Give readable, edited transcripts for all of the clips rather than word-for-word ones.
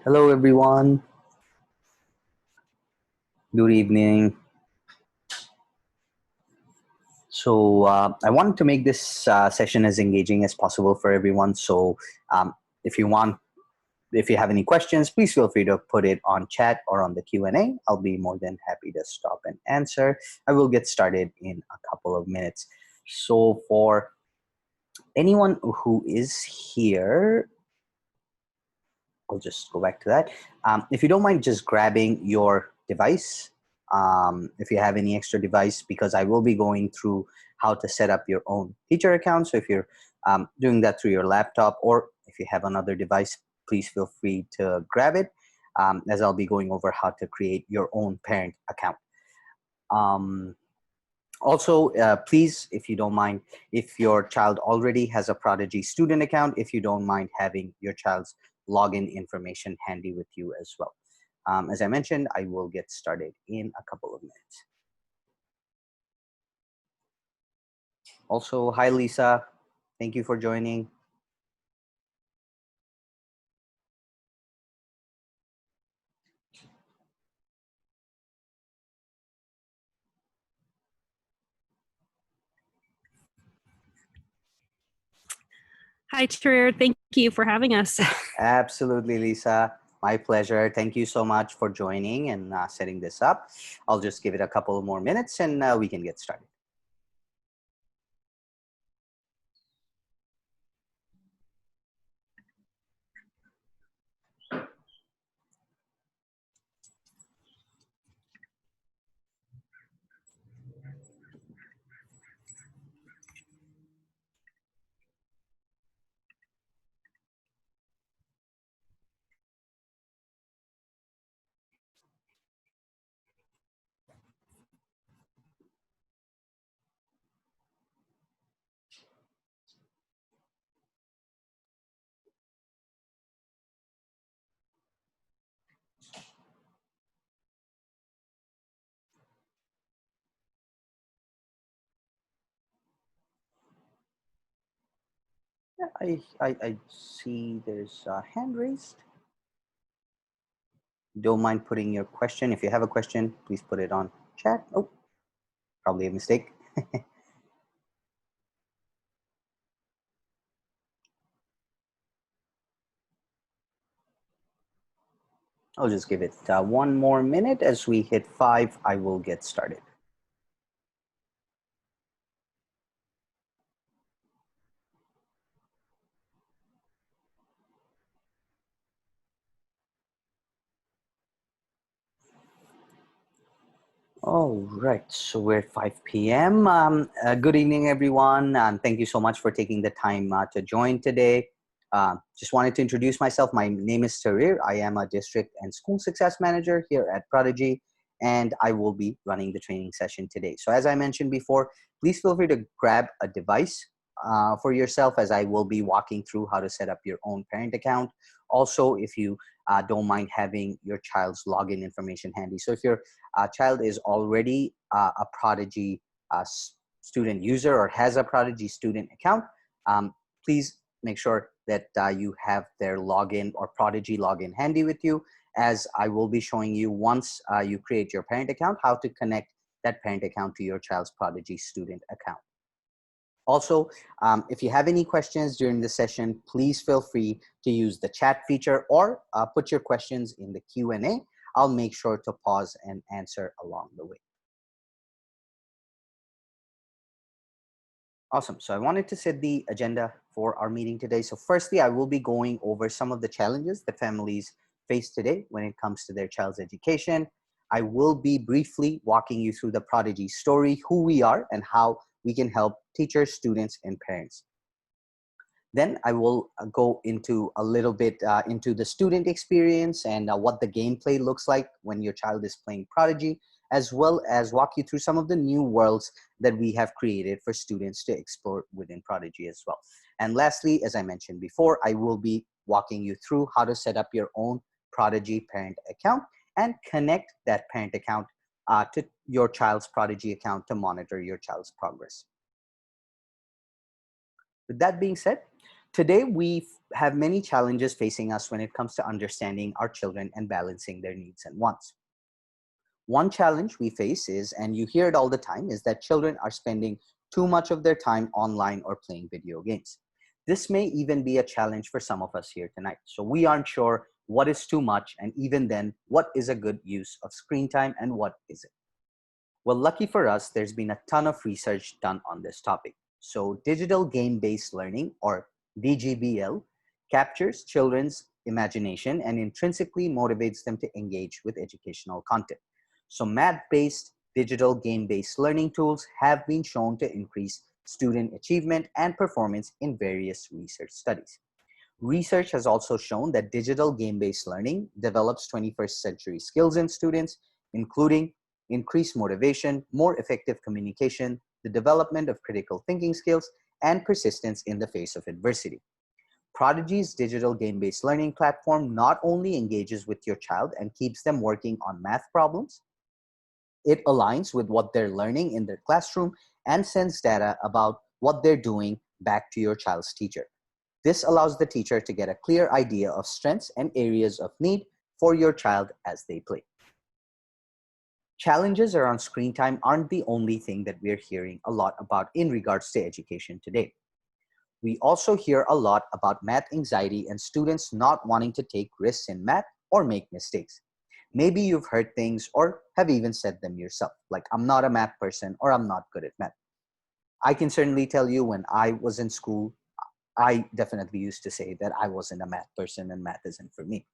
Hello, everyone. Good evening. I wanted to make this session as engaging as possible for everyone. Um, if you want, if you have any questions, please feel free to put it on chat or on the Q&A. I'll be more than happy to stop and answer. I will get started in a couple of minutes. So for anyone who is here, I'll just go back to that. If you don't mind just grabbing your device, if you have any extra device, because I will be going through how to set up your own teacher account. So if you're doing that through your laptop, or if you have another device, please feel free to grab it, as I'll be going over how to create your own parent account. Please, if you don't mind, if your child already has a Prodigy student account, if you don't mind having your child's login information handy with you as well. As I mentioned, I will get started in a couple of minutes. Also, hi, Lisa. Thank you for joining. Hi, Trier. Thank you for having us. Absolutely, Lisa. My pleasure. Thank you so much for joining and setting this up. I'll just give it a couple more minutes and we can get started. I see there's a hand raised. Don't mind putting your question. If you have a question, please put it on chat. Oh, probably a mistake. I'll just give it one more minute. As we hit 5, I will get started. All right, so we're at 5 p.m. Good evening, everyone, and thank you so much for taking the time to join today. Just wanted to introduce myself. My name is Tarir. I am a district and school success manager here at Prodigy, and I will be running the training session today. So as I mentioned before, please feel free to grab a device for yourself, as I will be walking through how to set up your own parent account. Also, if you don't mind having your child's login information handy. So if your child is already a Prodigy student user or has a Prodigy student account, please make sure that you have their login or Prodigy login handy with you, as I will be showing you once you create your parent account, how to connect that parent account to your child's Prodigy student account. Also, if you have any questions during the session, please feel free to use the chat feature or put your questions in the Q&A. I'll make sure to pause and answer along the way. Awesome. So I wanted to set the agenda for our meeting today. So firstly, I will be going over some of the challenges that families face today when it comes to their child's education. I will be briefly walking you through the Prodigy story, who we are, and how we can help teachers, students, and parents. Then I will go into a little bit into the student experience and what the gameplay looks like when your child is playing Prodigy, as well as walk you through some of the new worlds that we have created for students to explore within Prodigy as well. And lastly, as I mentioned before, I will be walking you through how to set up your own Prodigy parent account and connect that parent account to your child's Prodigy account to monitor your child's progress. With that being said, Today, we have many challenges facing us when it comes to understanding our children and balancing their needs and wants. One challenge we face is, and you hear it all the time, is that children are spending too much of their time online or playing video games. This may even be a challenge for some of us here tonight. So we aren't sure what is too much, and even then, what is a good use of screen time and what isn't. Well, lucky for us, there's been a ton of research done on this topic. So digital game-based learning, or DGBL, captures children's imagination and intrinsically motivates them to engage with educational content. So math-based digital game-based learning tools have been shown to increase student achievement and performance in various research studies. Research has also shown that digital game-based learning develops 21st century skills in students, including increased motivation, more effective communication, the development of critical thinking skills, and persistence in the face of adversity. Prodigy's digital game-based learning platform not only engages with your child and keeps them working on math problems, it aligns with what they're learning in their classroom and sends data about what they're doing back to your child's teacher. This allows the teacher to get a clear idea of strengths and areas of need for your child as they play. Challenges around screen time aren't the only thing that we're hearing a lot about in regards to education today. We also hear a lot about math anxiety and students not wanting to take risks in math or make mistakes. Maybe you've heard things or have even said them yourself, like I'm not a math person or I'm not good at math. I can certainly tell you when I was in school, I definitely used to say that I wasn't a math person and math isn't for me.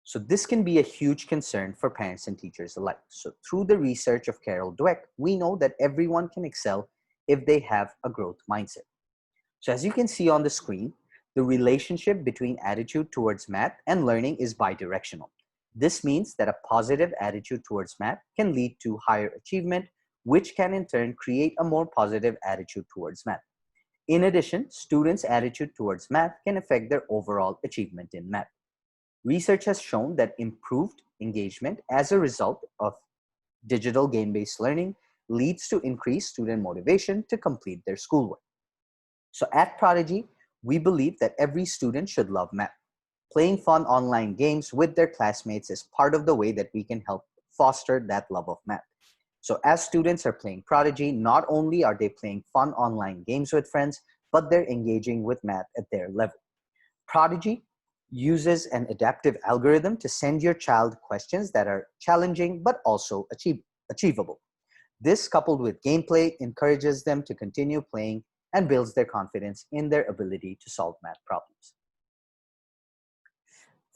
So this can be a huge concern for parents and teachers alike. So through the research of Carol Dweck, we know that everyone can excel if they have a growth mindset. So as you can see on the screen, the relationship between attitude towards math and learning is bidirectional. This means that a positive attitude towards math can lead to higher achievement, which can in turn create a more positive attitude towards math. In addition, students' attitude towards math can affect their overall achievement in math. Research has shown that improved engagement as a result of digital game-based learning leads to increased student motivation to complete their schoolwork. So at Prodigy, we believe that every student should love math. Playing fun online games with their classmates is part of the way that we can help foster that love of math. So as students are playing Prodigy, not only are they playing fun online games with friends, but they're engaging with math at their level. Prodigy uses an adaptive algorithm to send your child questions that are challenging but also achievable. This, coupled with gameplay, encourages them to continue playing and builds their confidence in their ability to solve math problems.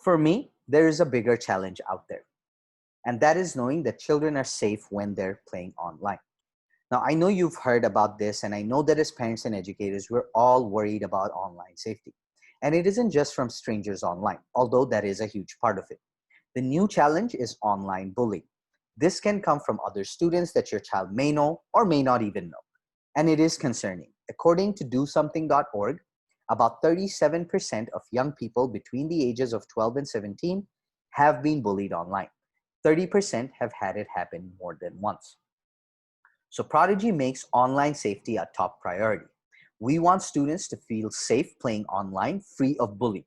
For me, there is a bigger challenge out there, and that is knowing that children are safe when they're playing online. Now, I know you've heard about this, and I know that as parents and educators, we're all worried about online safety. And it isn't just from strangers online, although that is a huge part of it. The new challenge is online bullying. This can come from other students that your child may know or may not even know. And it is concerning. According to DoSomething.org, about 37% of young people between the ages of 12 and 17 have been bullied online. 30% have had it happen more than once. So Prodigy makes online safety a top priority. We want students to feel safe playing online, free of bullying.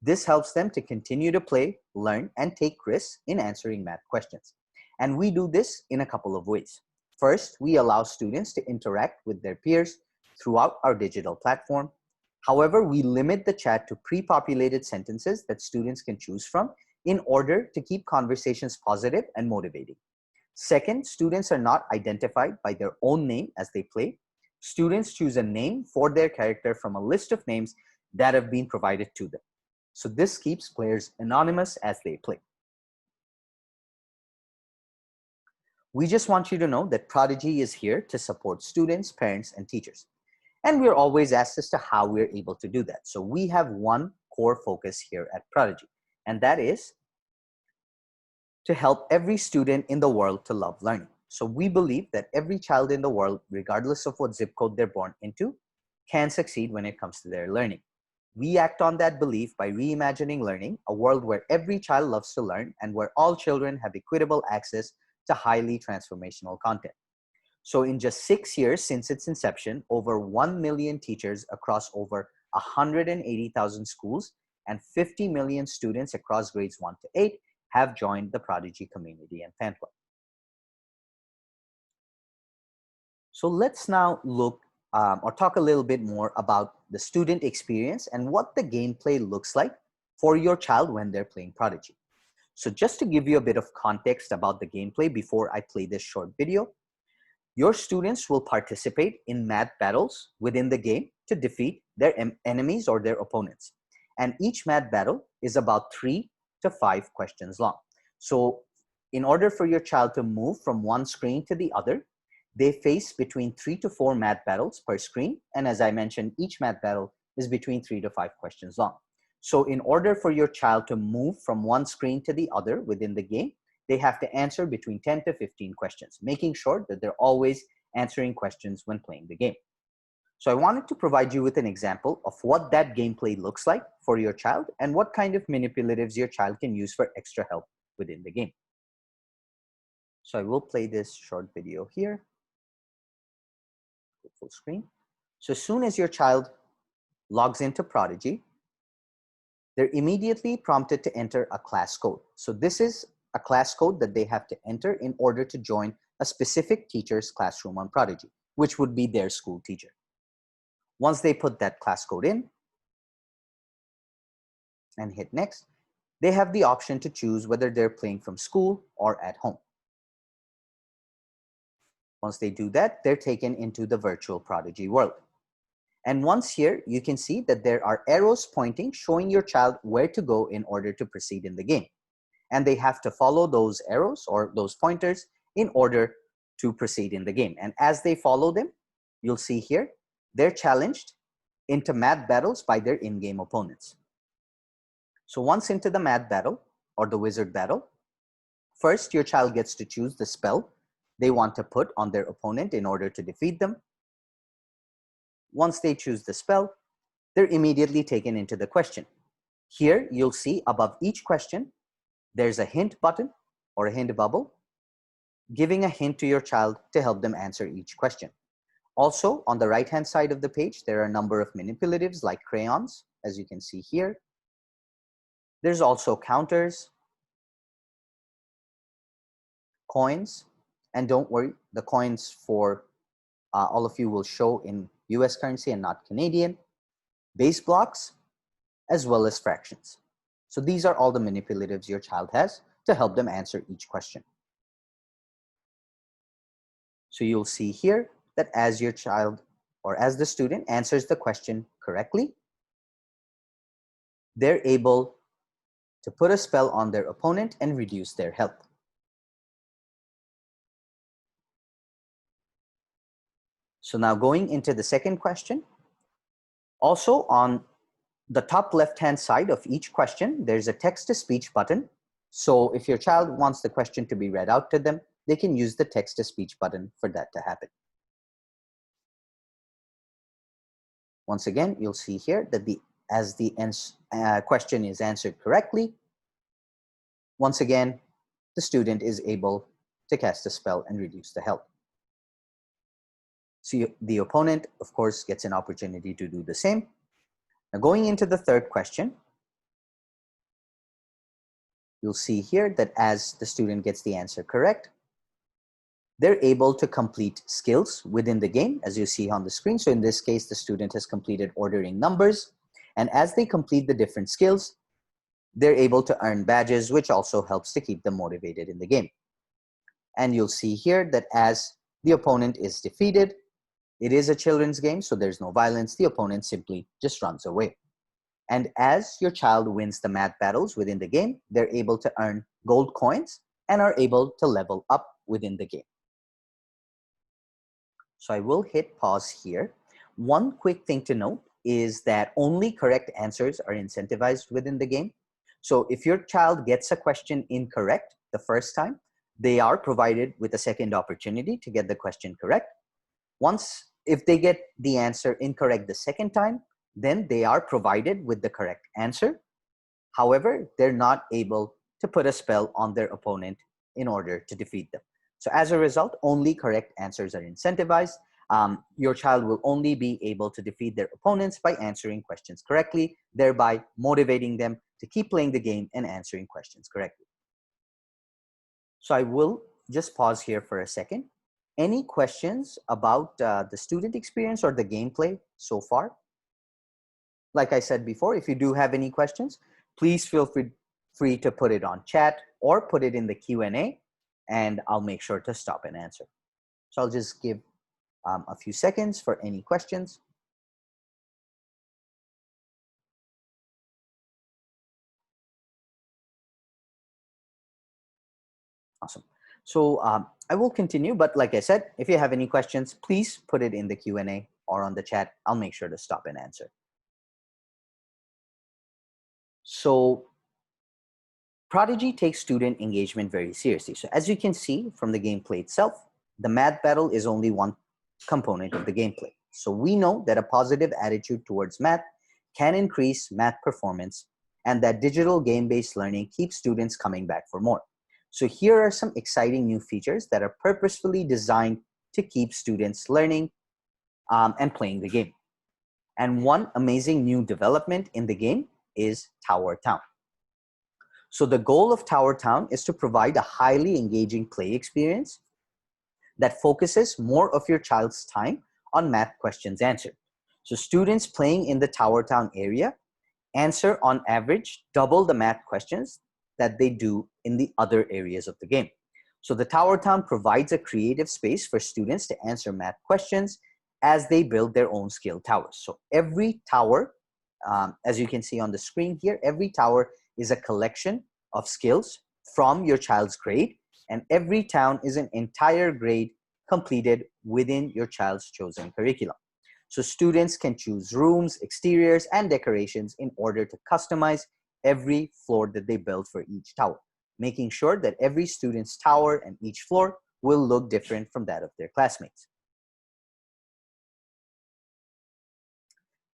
This helps them to continue to play, learn, and take risks in answering math questions. And we do this in a couple of ways. First, we allow students to interact with their peers throughout our digital platform. However, we limit the chat to pre-populated sentences that students can choose from in order to keep conversations positive and motivating. Second, students are not identified by their own name as they play. Students choose a name for their character from a list of names that have been provided to them. So this keeps players anonymous as they play. We just want you to know that Prodigy is here to support students, parents, and teachers. And we're always asked as to how we're able to do that. So we have one core focus here at Prodigy, and that is to help every student in the world to love learning. So we believe that every child in the world, regardless of what zip code they're born into, can succeed when it comes to their learning. We act on that belief by reimagining learning, a world where every child loves to learn and where all children have equitable access to highly transformational content. So in just 6 years since its inception, over 1 million teachers across over 180,000 schools and 50 million students across grades 1 to 8 have joined the Prodigy community and fan club. So let's now look or talk a little bit more about the student experience and what the gameplay looks like for your child when they're playing Prodigy. So just to give you a bit of context about the gameplay before I play this short video, your students will participate in math battles within the game to defeat their enemies or their opponents. And each math battle is about 3 to 5 questions long. So in order for your child to move from one screen to the other, they face between 3 to 4 math battles per screen. And as I mentioned, each math battle is between 3 to 5 questions long. So in order for your child to move from one screen to the other within the game, they have to answer between 10 to 15 questions, making sure that they're always answering questions when playing the game. So I wanted to provide you with an example of what that gameplay looks like for your child and what kind of manipulatives your child can use for extra help within the game. So I will play this short video here. Full screen. So as soon as your child logs into Prodigy, they're immediately prompted to enter a class code. So this is a class code that they have to enter in order to join a specific teacher's classroom on Prodigy, which would be their school teacher. Once they put that class code in and hit next, they have the option to choose whether they're playing from school or at home. Once they do that, they're taken into the virtual Prodigy world. And once here, you can see that there are arrows pointing, showing your child where to go in order to proceed in the game. And they have to follow those arrows or those pointers in order to proceed in the game. And as they follow them, you'll see here, they're challenged into math battles by their in-game opponents. So once into the math battle or the wizard battle, first your child gets to choose the spell they want to put on their opponent in order to defeat them. Once they choose the spell, they're immediately taken into the question. Here, you'll see above each question, there's a hint button or a hint bubble, giving a hint to your child to help them answer each question. Also, on the right-hand side of the page, there are a number of manipulatives like crayons, as you can see here. There's also counters, coins, and don't worry, the coins for all of you will show in US currency and not Canadian, base blocks, as well as fractions. So these are all the manipulatives your child has to help them answer each question. So you'll see here that as your child or as the student answers the question correctly, they're able to put a spell on their opponent and reduce their health. So now going into the second question, also on the top left-hand side of each question, there's a text-to-speech button. So if your child wants the question to be read out to them, they can use the text-to-speech button for that to happen. Once again, you'll see here that as the question is answered correctly, once again, the student is able to cast a spell and reduce the health. So the opponent, of course, gets an opportunity to do the same. Now going into the third question, you'll see here that as the student gets the answer correct, they're able to complete skills within the game, as you see on the screen. So in this case, the student has completed ordering numbers. And as they complete the different skills, they're able to earn badges, which also helps to keep them motivated in the game. And you'll see here that as the opponent is defeated, it is a children's game, so there's no violence. The opponent simply just runs away. And as your child wins the math battles within the game, they're able to earn gold coins and are able to level up within the game. So I will hit pause here. One quick thing to note is that only correct answers are incentivized within the game. So if your child gets a question incorrect the first time, they are provided with a second opportunity to get the question correct. If they get the answer incorrect the second time, then they are provided with the correct answer. However, they're not able to put a spell on their opponent in order to defeat them. So as a result, only correct answers are incentivized. Your child will only be able to defeat their opponents by answering questions correctly, thereby motivating them to keep playing the game and answering questions correctly. So I will just pause here for a second. Any questions about the student experience or the gameplay so far? Like I said before, if you do have any questions, please feel free to put it on chat or put it in the Q&A, and I'll make sure to stop and answer. So I'll just give a few seconds for any questions. Awesome. So I will continue, but like I said, if you have any questions, please put it in the Q&A or on the chat. I'll make sure to stop and answer. So Prodigy takes student engagement very seriously. So as you can see from the gameplay itself, the math battle is only one component of the gameplay. So we know that a positive attitude towards math can increase math performance, and that digital game-based learning keeps students coming back for more. So here are some exciting new features that are purposefully designed to keep students learning and playing the game. And one amazing new development in the game is Tower Town. So the goal of Tower Town is to provide a highly engaging play experience that focuses more of your child's time on math questions answered. So students playing in the Tower Town area answer on average double the math questions that they do in the other areas of the game. So the Tower Town provides a creative space for students to answer math questions as they build their own skill towers. So every tower, as you can see on the screen here, every tower is a collection of skills from your child's grade, and every town is an entire grade completed within your child's chosen curriculum. So students can choose rooms, exteriors, and decorations in order to customize every floor that they build for each tower, making sure that every student's tower and each floor will look different from that of their classmates.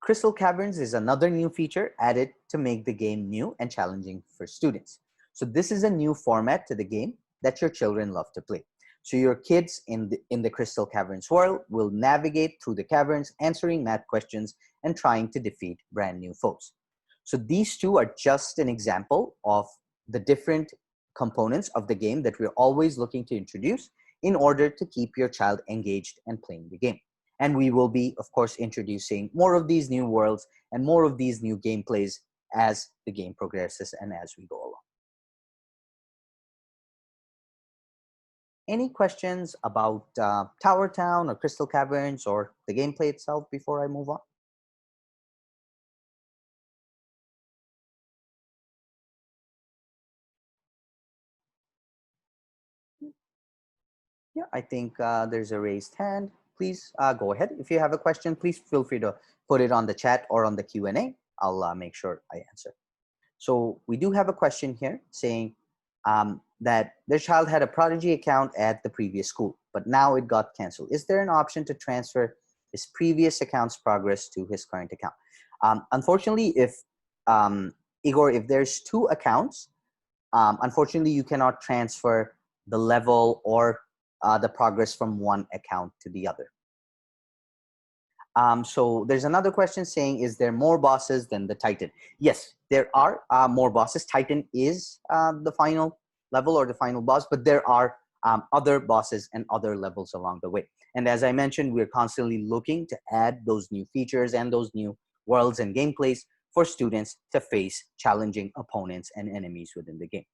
Crystal Caverns is another new feature added to make the game new and challenging for students. So this is a new format to the game that your children love to play. So your kids in the Crystal Caverns world will navigate through the caverns, answering math questions and trying to defeat brand new foes. So these two are just an example of the different components of the game that we're always looking to introduce in order to keep your child engaged and playing the game. And we will be, of course, introducing more of these new worlds and more of these new gameplays as the game progresses and as we go along. Any questions about Tower Town or Crystal Caverns or the gameplay itself before I move on? Yeah, I think there's a raised hand. Please go ahead. If you have a question, please feel free to put it on the chat or on the Q&A. I'll make sure I answer. So we do have a question here saying that their child had a Prodigy account at the previous school, but now it got canceled. Is there an option to transfer his previous account's progress to his current account? Unfortunately, if Igor, if there's two accounts, unfortunately, you cannot transfer the level or the progress from one account to the other. So there's another question saying, is there more bosses than the Titan? Yes, there are more bosses. Titan is the final level or the final boss, but there are other bosses and other levels along the way. And as I mentioned, we're constantly looking to add those new features and those new worlds and gameplays for students to face challenging opponents and enemies within the game.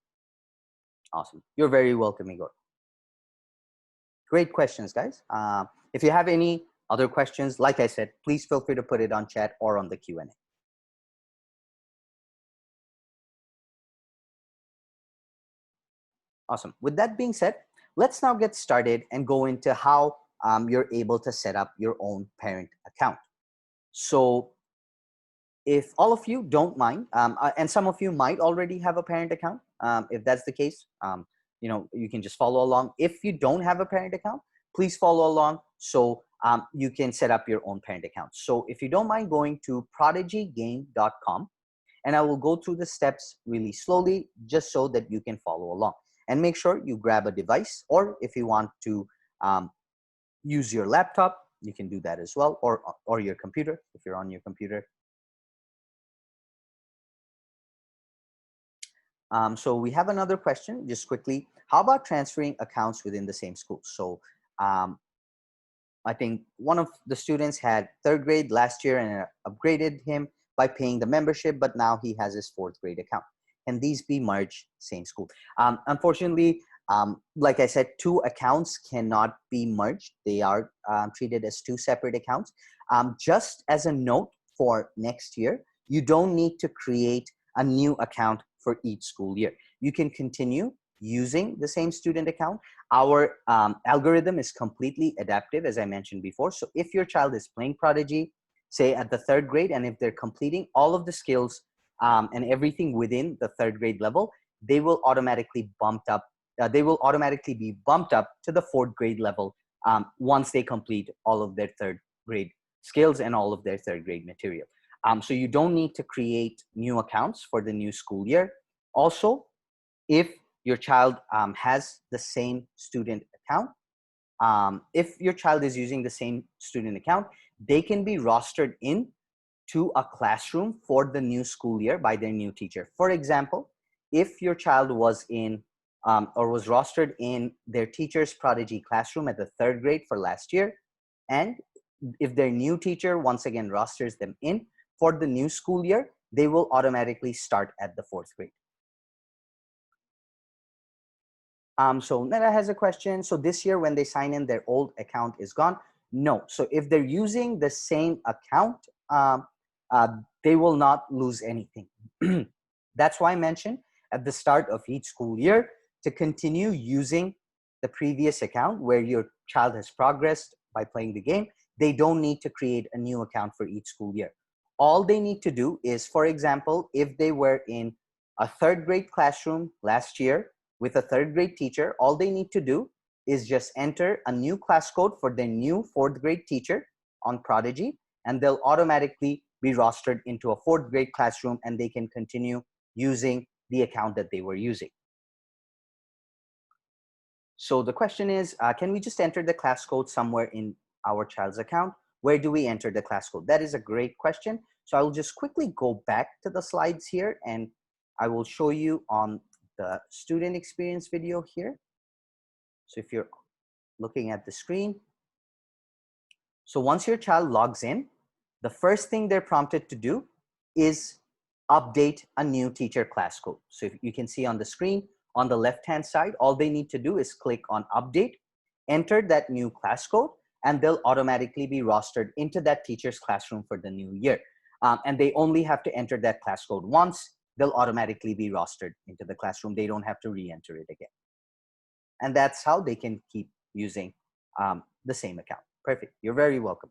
Awesome. You're very welcome, Igor. Great questions, guys. If you have any other questions, like I said, please feel free to put it on chat or on the Q&A. Awesome. With that being said, let's now get started and go into how you're able to set up your own parent account. So if all of you don't mind, and some of you might already have a parent account, if that's the case, you can just follow along. If you don't have a parent account, please follow along so you can set up your own parent account. So if you don't mind going to prodigygame.com, and I will go through the steps really slowly just so that you can follow along. And make sure you grab a device, or if you want to use your laptop, you can do that as well, or your computer if you're on your computer. So we have another question, just quickly. How about transferring accounts within the same school? So I think one of the students had third grade last year and upgraded him by paying the membership, but now he has his fourth grade account. Can these be merged same school? Unfortunately, like I said, two accounts cannot be merged. They are treated as two separate accounts. Just as a note for next year, you don't need to create a new account for each school year. You can continue using the same student account. Our algorithm is completely adaptive, as I mentioned before. So if your child is playing Prodigy, say at the third grade, and if they're completing all of the skills and everything within the third grade level, they will automatically bumped up. They will automatically be bumped up to the fourth grade level once they complete all of their third grade skills and all of their third grade material. So you don't need to create new accounts for the new school year. Also, if your child has the same student account, if your child is using the same student account, they can be rostered in to a classroom for the new school year by their new teacher. For example, if your child was in or was rostered in their teacher's Prodigy classroom at the third grade for last year, and if their new teacher once again rosters them in for the new school year, they will automatically start at the fourth grade. So Neta has a question. So this year when they sign in, their old account is gone? No. So if they're using the same account, they will not lose anything. That's why I mentioned at the start of each school year to continue using the previous account where your child has progressed by playing the game. They don't need to create a new account for each school year. All they need to do is, for example, if they were in a third grade classroom last year with a third grade teacher, all they need to do is just enter a new class code for their new fourth grade teacher on Prodigy, and they'll automatically be rostered into a fourth grade classroom and they can continue using the account that they were using. So the question is, can we just enter the class code somewhere in our child's account? Where do we enter the class code? That is a great question. So I will just quickly go back to the slides here and I will show you on the student experience video here. So if you're looking at the screen, so once your child logs in, the first thing they're prompted to do is update a new teacher class code. So if you can see on the screen, on the left-hand side, all they need to do is click on update, enter that new class code, and they'll automatically be rostered into that teacher's classroom for the new year. And they only have to enter that class code once. They'll automatically be rostered into the classroom. They don't have to re-enter it again. And that's how they can keep using the same account. Perfect. You're very welcome.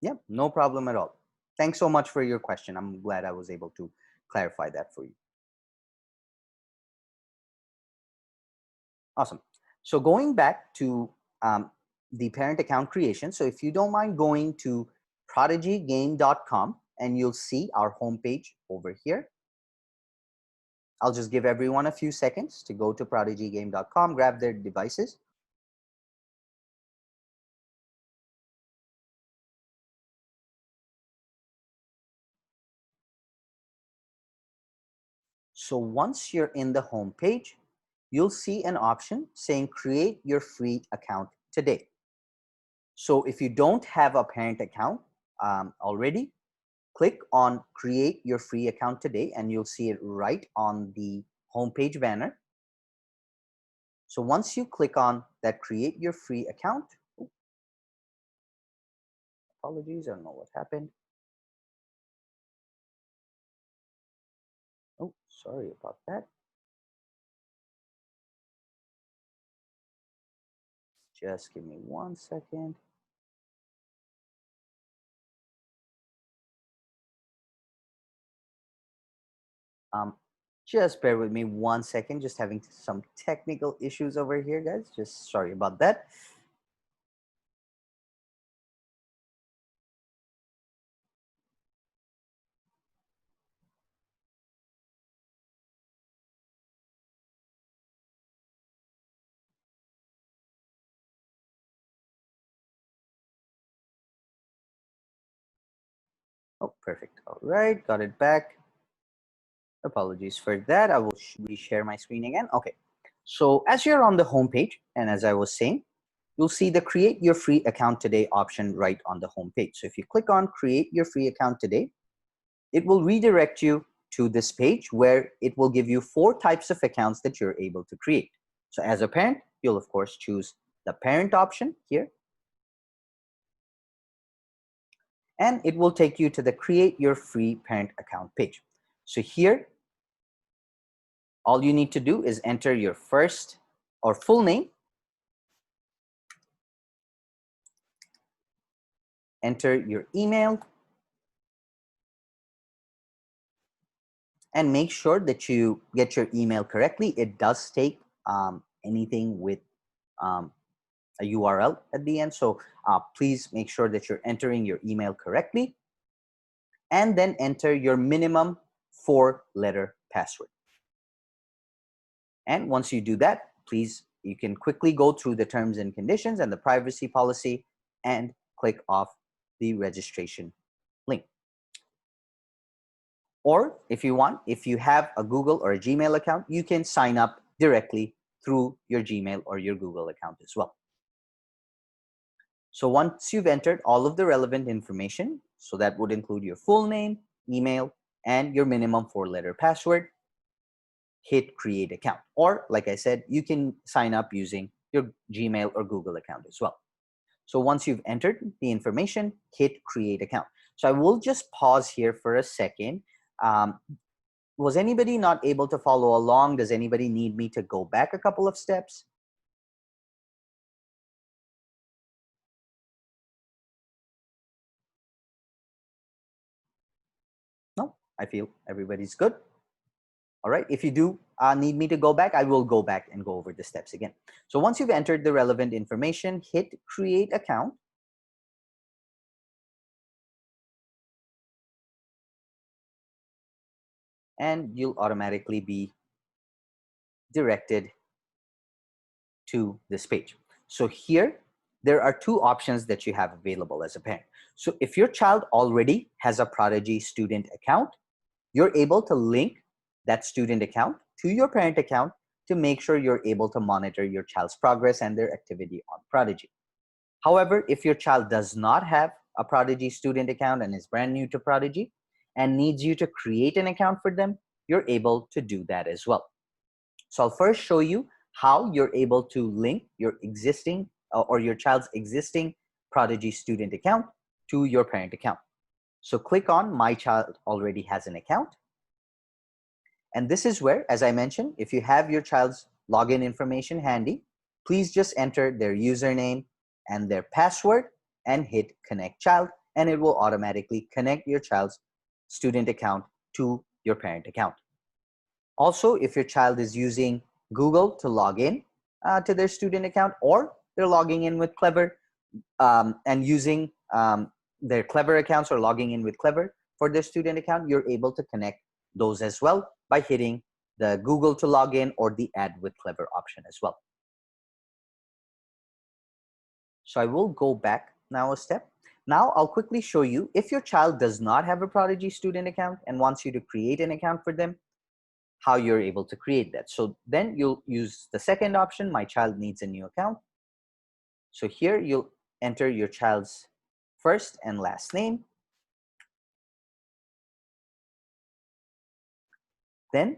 Yeah, no problem at all. Thanks so much for your question. I'm glad I was able to clarify that for you. Awesome. So going back to the parent account creation. So if you don't mind going to prodigygame.com and you'll see our homepage over here. I'll just give everyone a few seconds to go to prodigygame.com, grab their devices. So once you're in the home page, you'll see an option saying create your free account today. So if you don't have a parent account already, click on create your free account today and you'll see it right on the homepage banner. So once you click on that create your free account, apologies, I don't know what happened. Oh, sorry about that. Just give me 1 second. Just bear with me 1 second, just having some technical issues over here, guys. Just sorry about that. Oh, perfect. All right, got it back. Apologies for that. I will reshare my screen again. Okay. So as you're on the home page, and as I was saying, you'll see the Create Your Free Account Today option right on the home page. So if you click on Create Your Free Account Today, it will redirect you to this page where it will give you 4 types of accounts that you're able to create. So as a parent, you'll of course choose the parent option here. And it will take you to the Create Your Free Parent Account page. So here, all you need to do is enter your first or full name, enter your email, and make sure that you get your email correctly. It does take anything with a URL at the end. So please make sure that you're entering your email correctly, and then enter your minimum 4-letter password. And once you do that, please, you can quickly go through the terms and conditions and the privacy policy and click off the registration link. Or if you want, if you have a Google or a Gmail account, you can sign up directly through your Gmail or your Google account as well. So once you've entered all of the relevant information, so that would include your full name, email, and your minimum 4-letter password, hit Create Account. Or like I said, you can sign up using your Gmail or Google account as well. So once you've entered the information, hit Create Account. So I will just pause here for a second. Was anybody not able to follow along? Does anybody need me to go back a couple of steps? No, I feel everybody's good. All right, if you do need me to go back, I will go back and go over the steps again. So once you've entered the relevant information, hit Create Account. And you'll automatically be directed to this page. So here, there are 2 options that you have available as a parent. So if your child already has a Prodigy student account, you're able to link that student account to your parent account to make sure you're able to monitor your child's progress and their activity on Prodigy. However, if your child does not have a Prodigy student account and is brand new to Prodigy and needs you to create an account for them, you're able to do that as well. So I'll first show you how you're able to link your existing or your child's existing Prodigy student account to your parent account. So click on My Child Already Has an Account. And this is where, as I mentioned, if you have your child's login information handy, please just enter their username and their password and hit Connect Child, and it will automatically connect your child's student account to your parent account. Also, if your child is using Google to log in to their student account, or they're logging in with Clever and using their Clever accounts or logging in with Clever for their student account, you're able to connect those as well by hitting the Google to log in or the Add with Clever option as well. So I will go back now a step. Now I'll quickly show you if your child does not have a Prodigy student account and wants you to create an account for them, how you're able to create that. So then you'll use the second option, My Child Needs a New Account. So here you'll enter your child's first and last name. Then,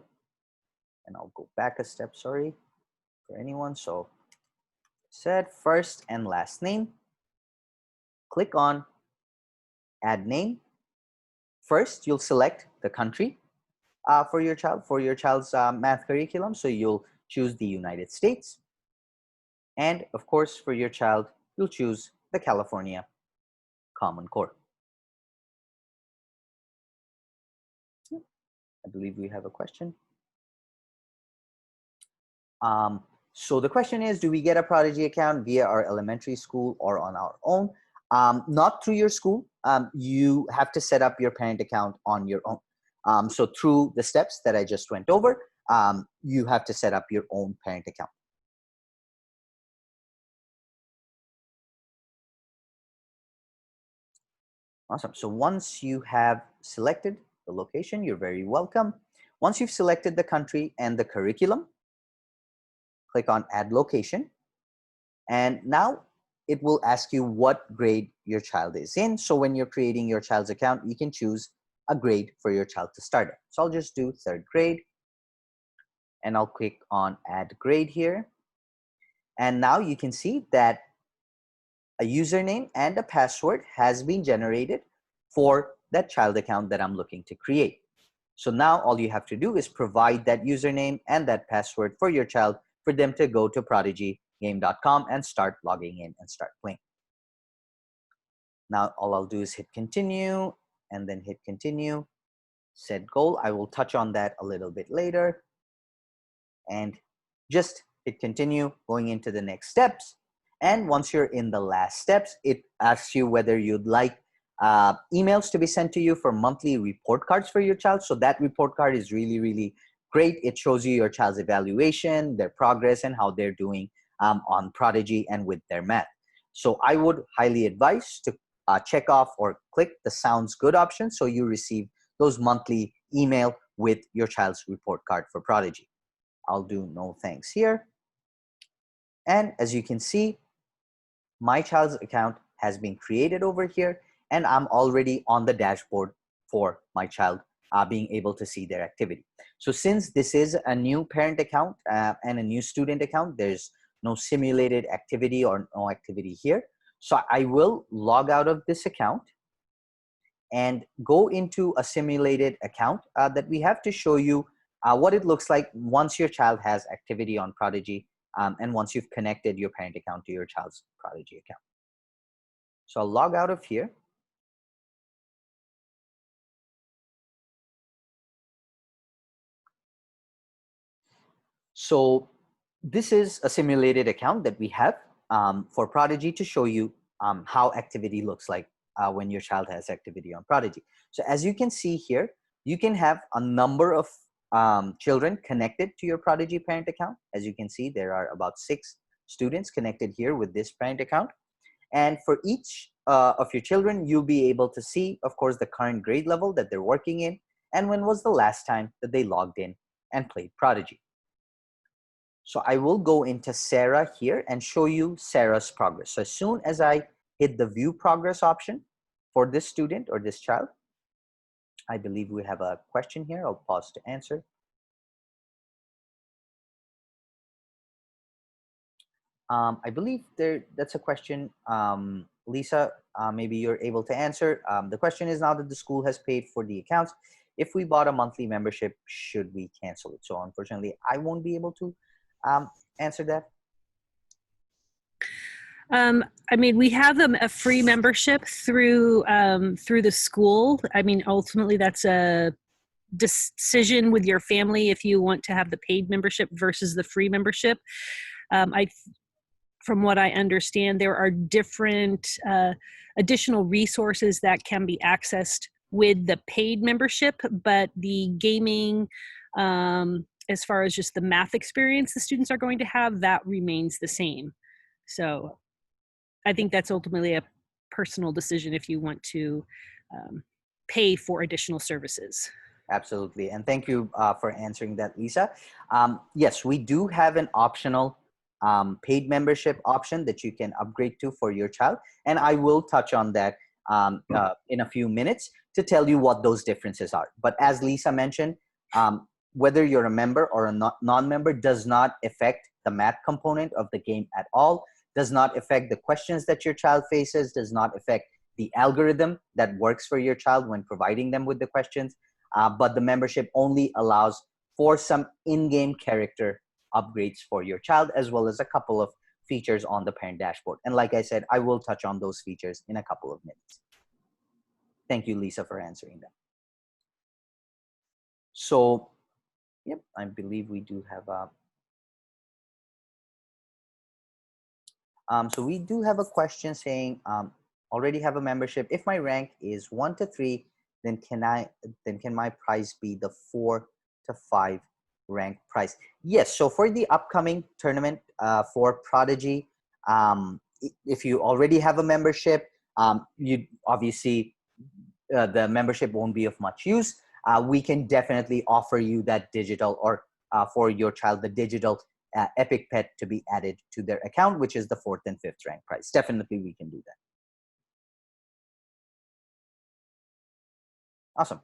and I'll go back a step, sorry for anyone. So said first and last name. Click on Add Name. First, you'll select the country for your child's math curriculum. So you'll choose the United States. And of course, for your child, you'll choose the California Common Core. I believe we have a question. So the question is, do we get a Prodigy account via our elementary school or on our own? Not through your school. You have to set up your parent account on your own. So through the steps that I just went over, you have to set up your own parent account. Awesome. So once you have selected the location, you're very welcome. Once you've selected the country and the curriculum, click on Add Location. And now it will ask you what grade your child is in. So when you're creating your child's account, you can choose a grade for your child to start at. So I'll just do 3rd grade. And I'll click on Add Grade here. And now you can see that a username and a password has been generated for that child account that I'm looking to create. So now all you have to do is provide that username and that password for your child for them to go to prodigygame.com and start logging in and start playing. Now all I'll do is hit continue and then hit continue. Set goal. I will touch on that a little bit later. And just hit continue, going into the next steps. And once you're in the last steps, it asks you whether you'd like emails to be sent to you for monthly report cards for your child. So that report card is really, really great. It shows you your child's evaluation, their progress, and how they're doing on Prodigy and with their math. So I would highly advise to check off or click the sounds good option so you receive those monthly email with your child's report card for Prodigy. I'll do no thanks here. And as you can see, my child's account has been created over here, and I'm already on the dashboard for my child being able to see their activity. So since this is a new parent account and a new student account, there's no simulated activity or no activity here. So I will log out of this account and go into a simulated account that we have to show you what it looks like once your child has activity on Prodigy and once you've connected your parent account to your child's Prodigy account. So I'll log out of here. So this is a simulated account that we have for Prodigy to show you how activity looks like when your child has activity on Prodigy. So as you can see here, you can have a number of children connected to your Prodigy parent account. As you can see, there are about 6 students connected here with this parent account. And for each of your children, you'll be able to see, of course, the current grade level that they're working in and when was the last time that they logged in and played Prodigy. So I will go into Sarah here and show you Sarah's progress. So as soon as I hit the view progress option for this student or this child, I believe we have a question here. I'll pause to answer. I believe that's a question, Lisa, maybe you're able to answer. The question is, now that the school has paid for the accounts, if we bought a monthly membership, should we cancel it? So unfortunately, I won't be able to answer that. I mean, we have a free membership through the school. I mean, ultimately, that's a decision with your family if you want to have the paid membership versus the free membership. From what I understand, there are different additional resources that can be accessed with the paid membership, but the gaming, as far as just the math experience the students are going to have, that remains the same. So I think that's ultimately a personal decision if you want to pay for additional services. Absolutely. And thank you for answering that, Lisa. Yes, we do have an optional paid membership option that you can upgrade to for your child. And I will touch on that in a few minutes to tell you what those differences are. But as Lisa mentioned, whether you're a member or a non-member does not affect the math component of the game at all, does not affect the questions that your child faces, does not affect the algorithm that works for your child when providing them with the questions. But the membership only allows for some in-game character upgrades for your child, as well as a couple of features on the parent dashboard. And like I said, I will touch on those features in a couple of minutes. Thank you, Lisa, for answering that. So, yep, I believe we do have so we do have a question saying, already have a membership. If my rank is 1 to 3, then can my prize be the 4 to 5 rank prize? Yes. So for the upcoming tournament for Prodigy, if you already have a membership, you obviously the membership won't be of much use, we can definitely offer you that digital, or for your child, the digital Epic Pet to be added to their account, which is the 4th and 5th rank prize. Definitely we can do that. Awesome.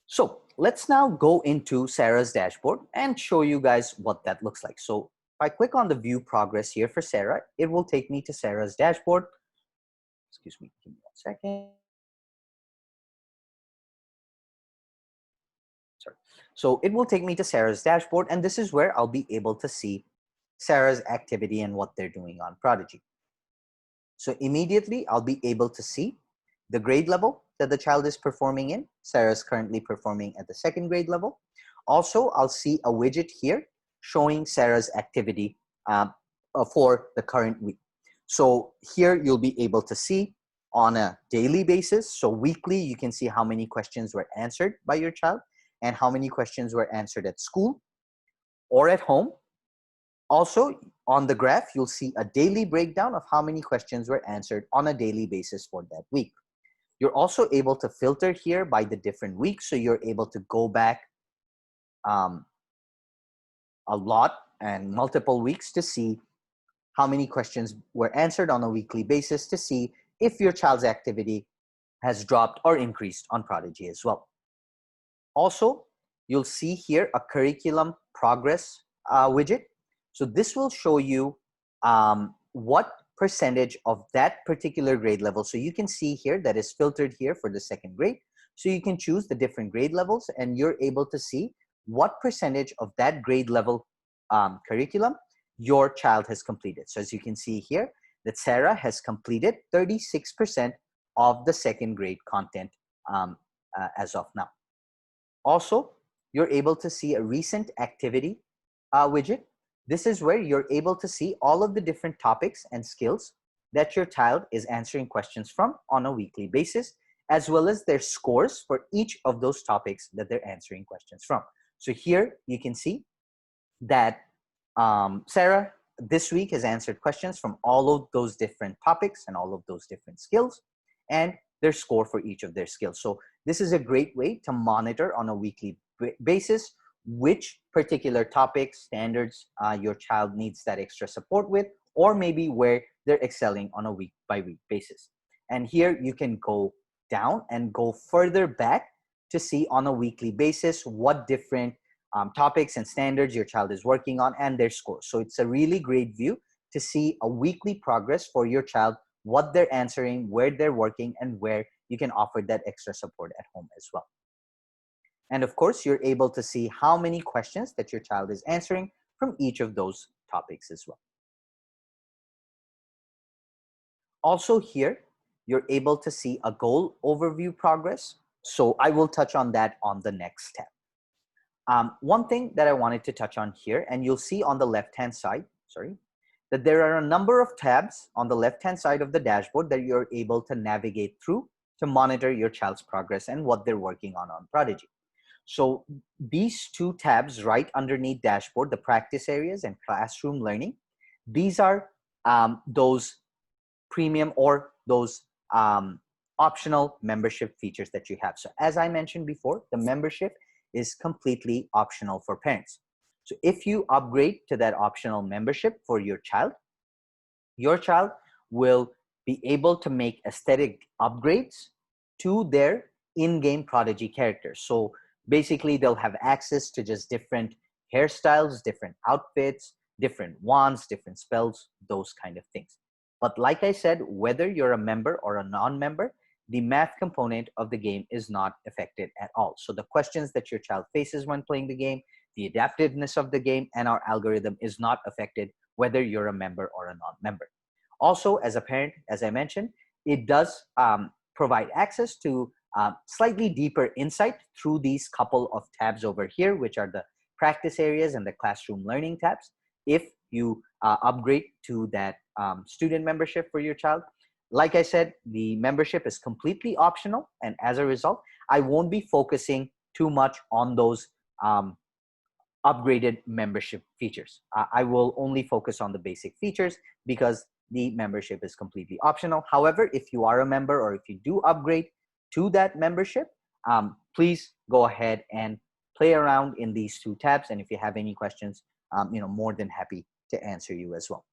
So let's now go into Sarah's dashboard and show you guys what that looks like. So if I click on the view progress here for Sarah, it will take me to Sarah's dashboard. Excuse me, give me 1 second. Sorry. So it will take me to Sarah's dashboard, and this is where I'll be able to see Sarah's activity and what they're doing on Prodigy. So immediately I'll be able to see the grade level that the child is performing in. Sarah's currently performing at the 2nd grade level. Also, I'll see a widget here showing Sarah's activity for the current week. So here you'll be able to see on a daily basis. So weekly, you can see how many questions were answered by your child and how many questions were answered at school or at home. Also, on the graph, you'll see a daily breakdown of how many questions were answered on a daily basis for that week. You're also able to filter here by the different weeks. So you're able to go back a lot and multiple weeks to see how many questions were answered on a weekly basis, to see if your child's activity has dropped or increased on Prodigy as well. Also, you'll see here a curriculum progress widget. So this will show you what percentage of that particular grade level. So you can see here that is filtered here for the 2nd grade. So you can choose the different grade levels and you're able to see what percentage of that grade level curriculum your child has completed. So as you can see here, that Sarah has completed 36% of the 2nd grade content as of now. Also, you're able to see a recent activity widget. This is where you're able to see all of the different topics and skills that your child is answering questions from on a weekly basis, as well as their scores for each of those topics that they're answering questions from. So here you can see that Sarah this week has answered questions from all of those different topics and all of those different skills and their score for each of their skills. So this is a great way to monitor on a weekly basis which particular topics, standards your child needs that extra support with, or maybe where they're excelling on a week by week basis. And here you can go down and go further back to see on a weekly basis what different topics and standards your child is working on and their scores. So it's a really great view to see a weekly progress for your child, what they're answering, where they're working, and where you can offer that extra support at home as well. And of course, you're able to see how many questions that your child is answering from each of those topics as well. Also here, you're able to see a goal overview progress. So I will touch on that on the next tab. One thing that I wanted to touch on here, and you'll see on the left-hand side, that there are a number of tabs on the left-hand side of the dashboard that you're able to navigate through to monitor your child's progress and what they're working on Prodigy. So these two tabs right underneath dashboard, the practice areas and classroom learning, these are those premium or those optional membership features that you have. So as I mentioned before, the membership is completely optional for parents. So if you upgrade to that optional membership for your child will be able to make aesthetic upgrades to their in-game Prodigy characters. So basically they'll have access to just different hairstyles, different outfits, different wands, different spells, those kind of things. But like I said, whether you're a member or a non-member, the math component of the game is not affected at all. So the questions that your child faces when playing the game, the adaptiveness of the game, and our algorithm is not affected whether you're a member or a non-member. Also, as a parent, as I mentioned, it does provide access to slightly deeper insight through these couple of tabs over here, which are the practice areas and the classroom learning tabs. If you upgrade to that student membership for your child, like I said, the membership is completely optional. And as a result, I won't be focusing too much on those upgraded membership features. I will only focus on the basic features because the membership is completely optional. However, if you are a member or if you do upgrade to that membership, please go ahead and play around in these two tabs. And if you have any questions, more than happy to answer you as well.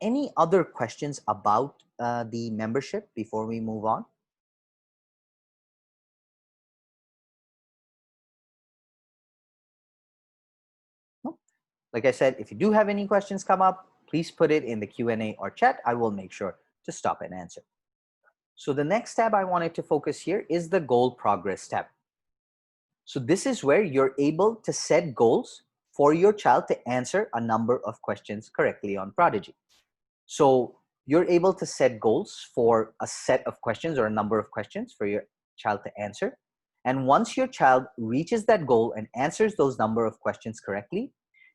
Any other questions about the membership before we move on? No? Like I said, if you do have any questions come up, please put it in the Q&A or chat. I will make sure to stop and answer. So the next tab I wanted to focus here is the goal progress tab. So this is where you're able to set goals for your child to answer a number of questions correctly on Prodigy. So you're able to set goals for a set of questions or a number of questions for your child to answer. And once your child reaches that goal and answers those number of questions correctly,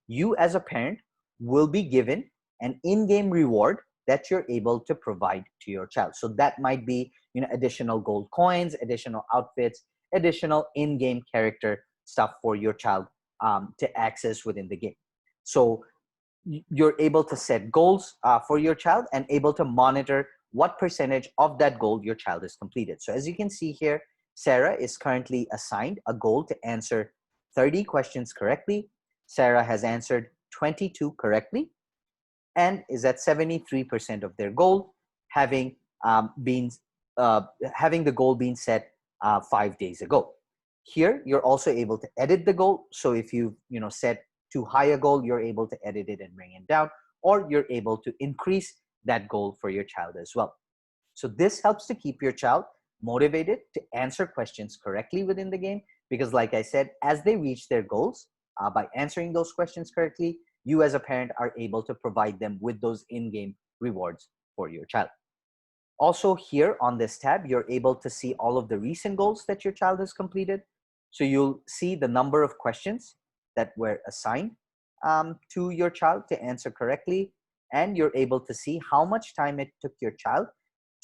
you as a parent will be given an in-game reward that you're able to provide to your child. So that might be, additional gold coins, additional outfits, additional in-game character stuff for your child to access within the game. So you're able to set goals for your child and able to monitor what percentage of that goal your child has completed. So as you can see here, Sarah is currently assigned a goal to answer 30 questions correctly. Sarah has answered 22 correctly and is at 73% of their goal, having the goal being set 5 days ago. Here, you're also able to edit the goal. So if you set too high a goal, you're able to edit it and bring it down, or you're able to increase that goal for your child as well. So this helps to keep your child motivated to answer questions correctly within the game, because like I said, as they reach their goals, by answering those questions correctly, you as a parent are able to provide them with those in-game rewards for your child. Also here on this tab, you're able to see all of the recent goals that your child has completed. So you'll see the number of questions that were assigned to your child to answer correctly. And you're able to see how much time it took your child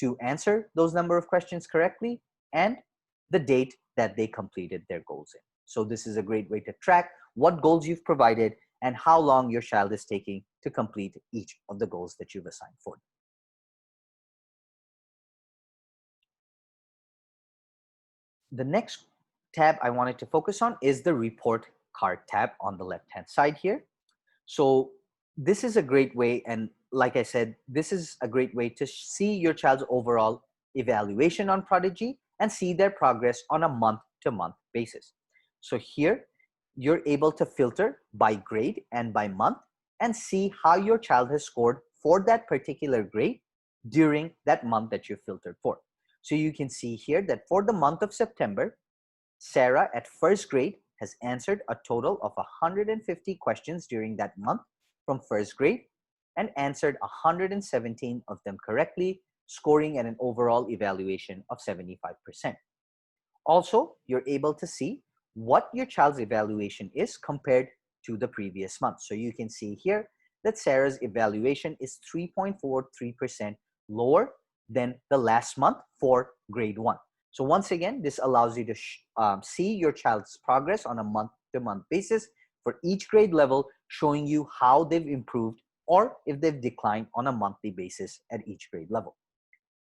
to answer those number of questions correctly and the date that they completed their goals in. So this is a great way to track what goals you've provided and how long your child is taking to complete each of the goals that you've assigned for them. The next tab I wanted to focus on is the report card tab on the left-hand side here. So this is a great way, and like I said, this is a great way to see your child's overall evaluation on Prodigy and see their progress on a month-to-month basis. So here, you're able to filter by grade and by month and see how your child has scored for that particular grade during that month that you filtered for. So you can see here that for the month of September, Sarah at first grade has answered a total of 150 questions during that month from first grade and answered 117 of them correctly, scoring at an overall evaluation of 75%. Also, you're able to see what your child's evaluation is compared to the previous month. So you can see here that Sarah's evaluation is 3.43% lower than the last month for grade 1. So once again, this allows you to see your child's progress on a month-to-month basis for each grade level, showing you how they've improved or if they've declined on a monthly basis at each grade level.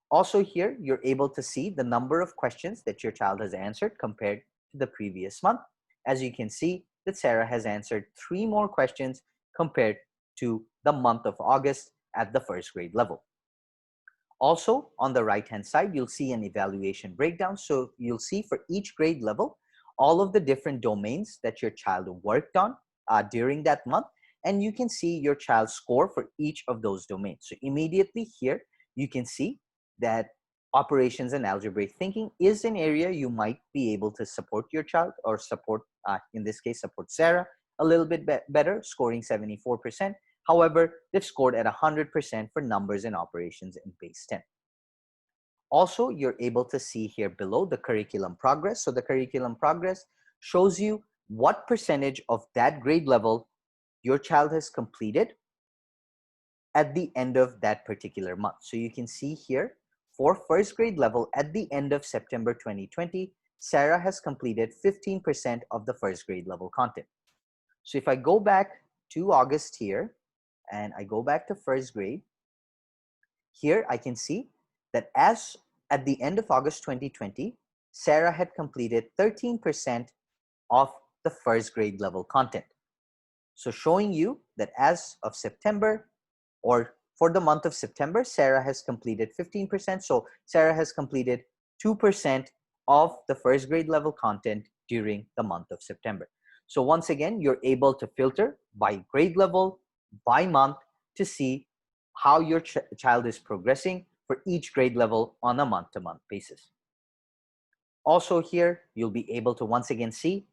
Also here, you're able to see the number of questions that your child has answered compared to the previous month. As you can see that Sarah has answered 3 more questions compared to the month of August at the first grade level. Also, on the right-hand side, you'll see an evaluation breakdown. So you'll see for each grade level, all of the different domains that your child worked on during that month. And you can see your child's score for each of those domains. So immediately here, you can see that operations and algebraic thinking is an area you might be able to support your child or support, in this case, support Sarah a little bit better, scoring 74%. However, they've scored at 100% for numbers and operations in base 10. Also, you're able to see here below the curriculum progress. So the curriculum progress shows you what percentage of that grade level your child has completed at the end of that particular month. So you can see here for first grade level at the end of September 2020, Sarah has completed 15% of the first grade level content. So if I go back to August here, and I go back to first grade, here I can see that as at the end of August 2020, Sarah had completed 13% of the first grade level content. So showing you that as of September, or for the month of September, Sarah has completed 15%. So Sarah has completed 2% of the first grade level content during the month of September. So once again, you're able to filter by grade level, by month, to see how your child is progressing for each grade level on a month-to-month basis. Also here, you'll be able to once again see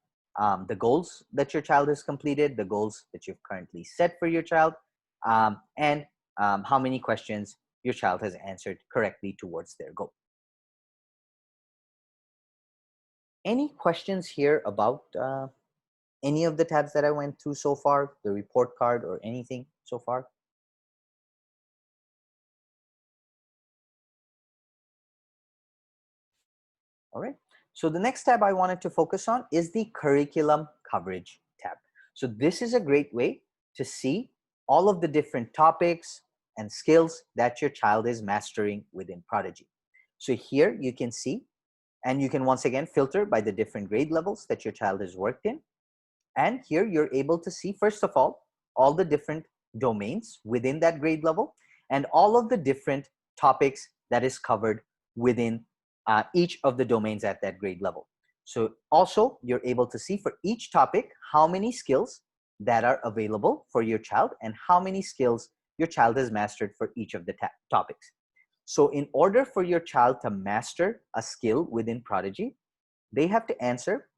the goals that your child has completed, the goals that you've currently set for your child, and how many questions your child has answered correctly towards their goal. Any questions here about any of the tabs that I went through so far, the report card or anything so far? All right. So the next tab I wanted to focus on is the curriculum coverage tab. So this is a great way to see all of the different topics and skills that your child is mastering within Prodigy. So here you can see, and you can once again filter by the different grade levels that your child has worked in. And here you're able to see, first of all the different domains within that grade level and all of the different topics that is covered within each of the domains at that grade level. So also you're able to see for each topic how many skills that are available for your child and how many skills your child has mastered for each of the topics. So in order for your child to master a skill within Prodigy, they have to answer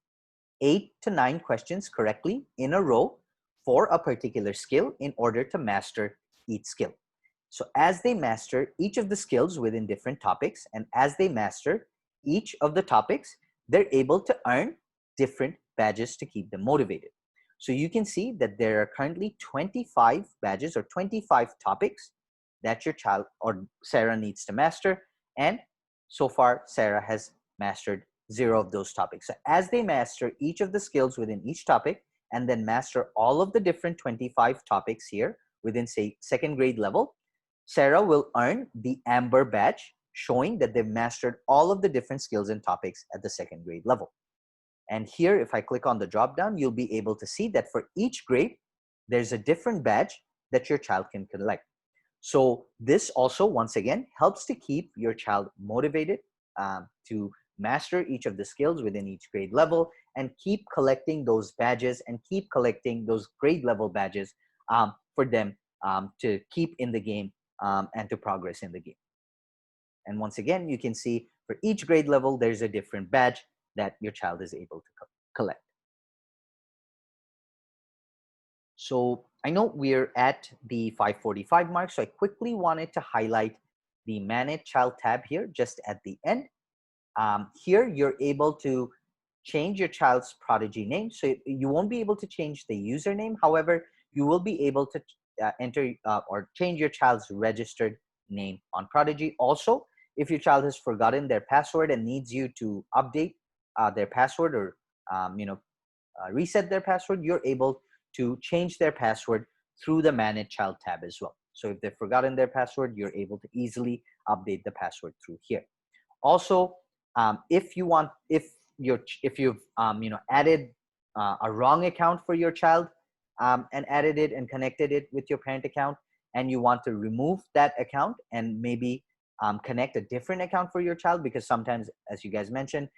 8 to 9 questions correctly in a row for a particular skill in order to master each skill. So as they master each of the skills within different topics, and as they master each of the topics, they're able to earn different badges to keep them motivated. So you can see that there are currently 25 badges or 25 topics that your child or Sarah needs to master. And so far, Sarah has mastered 0 of those topics. So as they master each of the skills within each topic and then master all of the different 25 topics here within, say, second grade level, Sarah will earn the Amber badge, showing that they've mastered all of the different skills and topics at the second grade level. And here, if I click on the drop down, you'll be able to see that for each grade, there's a different badge that your child can collect. So this also, once again, helps to keep your child motivated to master each of the skills within each grade level and keep collecting those badges and keep collecting those grade level badges for them to keep in the game and to progress in the game. And once again, you can see for each grade level, there's a different badge that your child is able to collect. So I know we're at the 5:45 mark, so I quickly wanted to highlight the Manage Child tab here just at the end. Here, you're able to change your child's Prodigy name. So you won't be able to change the username. However, you will be able to enter or change your child's registered name on Prodigy. Also, if your child has forgotten their password and needs you to update their password or reset their password, you're able to change their password through the Manage Child tab as well. So if they've forgotten their password, you're able to easily update the password through here. Also, if you've added a wrong account for your child and added it and connected it with your parent account, and you want to remove that account and maybe connect a different account for your child, because sometimes, as you guys mentioned,